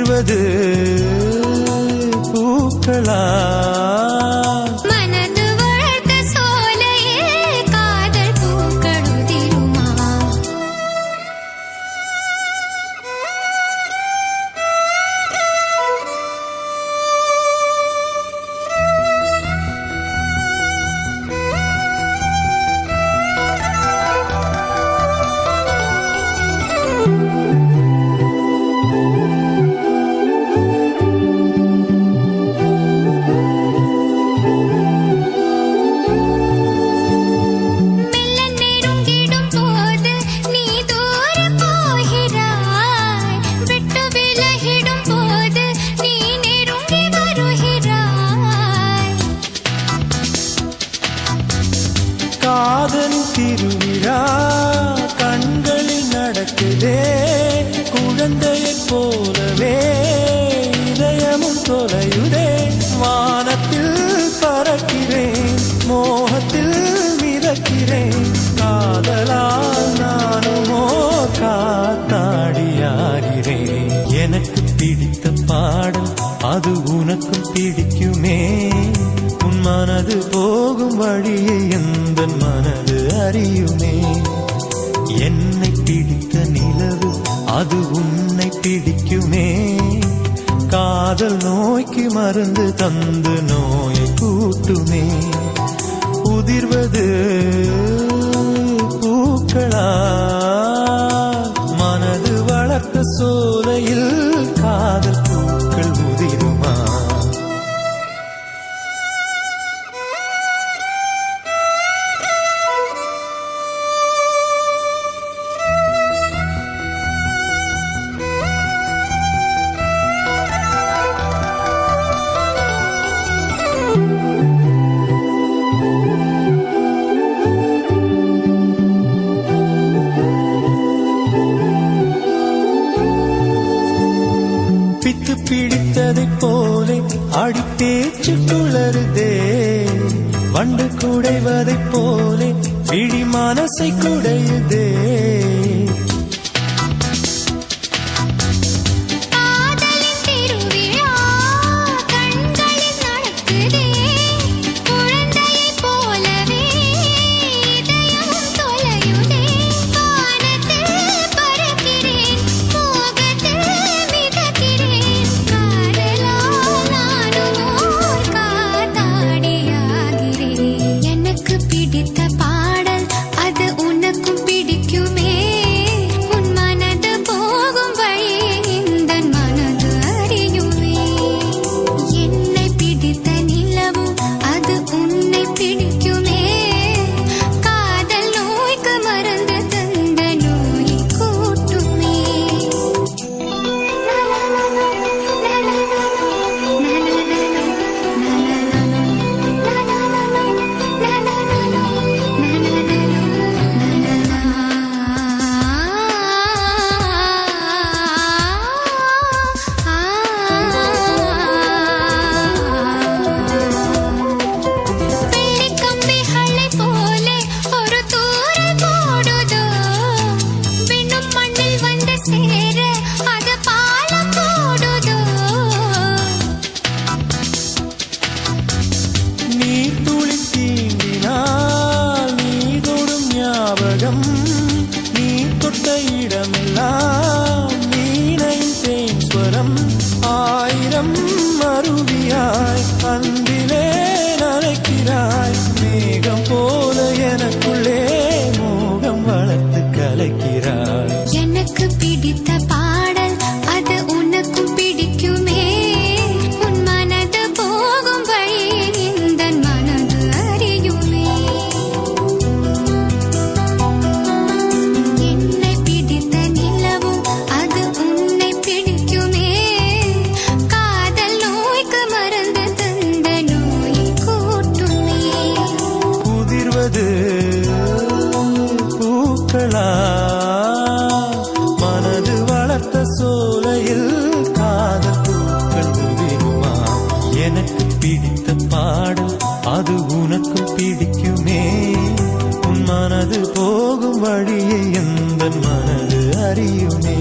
உதிர்வது பூக்களா? மனது வளர்த்த சோலையே காதல் பூக்கள் உதிருமா? காதலின் திருவிழா கண்களில் நடக்குதே, குழந்தையைப் போலவே இதயமும் தொலையுதே. வானத்தில் பறக்கிறேன், மோகத்தில் மிதக்கிறேன், காதலால் நானுமோ காத்தாடியாகிறேன். எனக்கு பிடித்த பாடல் அது உனக்கும் பிடிக்குமே, உன் மனது போகும் வழியை எந்த மனது அறியுமே. என்னை பிடித்த நிலவு அது உன்னை பிடிக்குமே, காதல் நோய்க்கு மருந்து தந்து நோயை கூட்டுமே. உதிர்வது பூக்களா? மனது வளர்த்த சோலையில் காதல் பூக்கள் உதிருமா? பித்து பிடித்ததைப் போலே அடிப்பேச்சு குளறுதே, வண்டு குடைவதைப் போலே விழி மனசை குடையுதே. நீ தொட்ட இடமெல்லாம் வீணையின் தேன் ஸ்வரம், ஆயிரம் அருவியாய் அன்பிலே நனைக்கிறாய். மேகம் போல எனக்குள்ளே மோகம் வளர்த்து கலைக்கிறாய். எனக்கு பிடித்த பாடல் அது உனக்கும் பிடிக்குமே, உன் மனது போகும் வழி இந்த மனது அறியுமே. என்னை பிடித்த நிலவும் அது உன்னை பிடிக்குமே, காதல் நோய்க்கு மருந்து தந்த நோயை கூட்டுமே. உதிர்வது பூக்களா? மனது வளர்த்த சோலையில் காதல் பூக்கள் உதிருமா? எனக்கு பிடித்த பாடல் அது உனக்கும் பிடிக்குமே, உன் மனது போகும் வழியை எந்த மனது அறியுமே.